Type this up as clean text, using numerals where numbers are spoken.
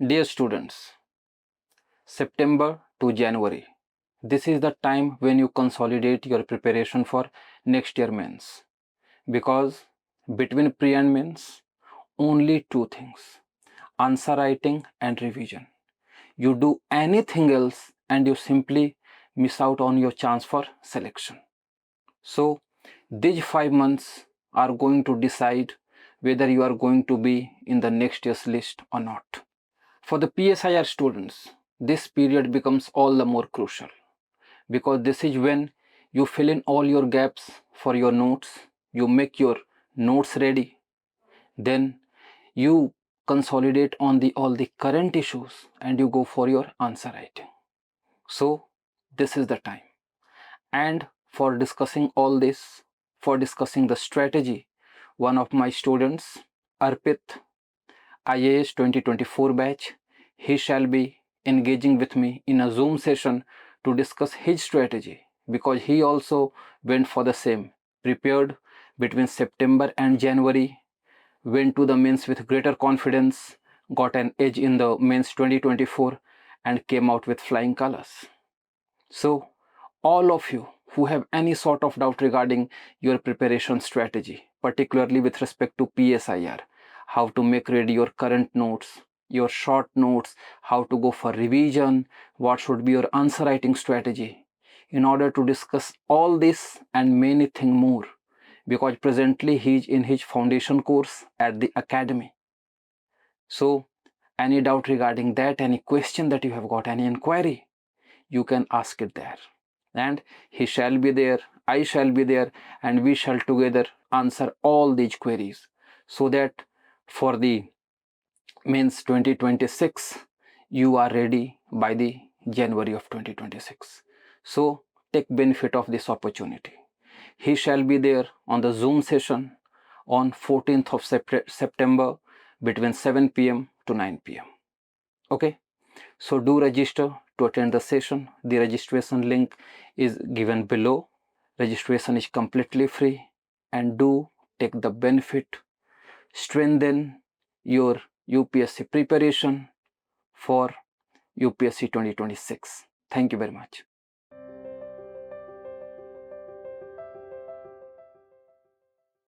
Dear students, September to January. This is the time when you consolidate your preparation for next year mains. Because between pre and mains, only two things: answer writing and revision. You do anything else and you simply miss out on your chance for selection. So, these 5 months are going to decide whether you are going to be in the next year's list or not. For the PSIR students, this period becomes all the more crucial because this is when you fill in all your gaps for your notes, you make your notes ready, then you consolidate on all the current issues and you go for your answer writing. So this is the time. And for discussing all this, for discussing the strategy, one of my students, Arpit, IAS 2024 batch, he shall be engaging with me in a Zoom session to discuss his strategy because he also went for the same, prepared between September and January, went to the mains with greater confidence, got an edge in the mains 2024 and came out with flying colors. So all of you who have any sort of doubt regarding your preparation strategy, particularly with respect to PSIR, how to make ready your current notes, your short notes, how to go for revision, what should be your answer writing strategy, in order to discuss all this and many things more, because presently he is in his foundation course at the academy. So any doubt regarding that, any question that you have got, any inquiry, you can ask it there. And he shall be there, I shall be there, and we shall together answer all these queries so that for the mains 2026 you are ready by the January of 2026. So take benefit of this opportunity. He shall be there on the Zoom session on 14th of September between 7 p.m. to 9 p.m. Okay, so do register to attend the session. The registration link is given below. Registration is completely free, and do take the benefit, strengthen your UPSC preparation for UPSC 2026. Thank you very much.